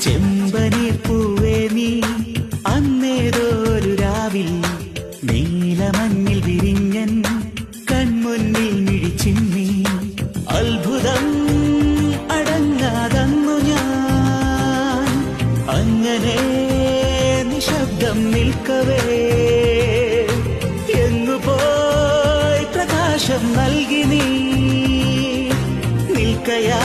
ചെമ്പനീർ പൂവേ നീ അന്നേതൊരു രാവിൽ നീലമഞ്ഞിൽ വിരിഞ്ഞൻ കൺമുന്നിൽ മിഴിച്ചിന്നി അത്ഭുതം അടങ്ങാതന്നു ഞാൻ അങ്ങനെ നിശബ്ദം നിൽക്കവേ എങ്ങുപോയി പ്രകാശം നൽകി നീ നിൽക്കയാ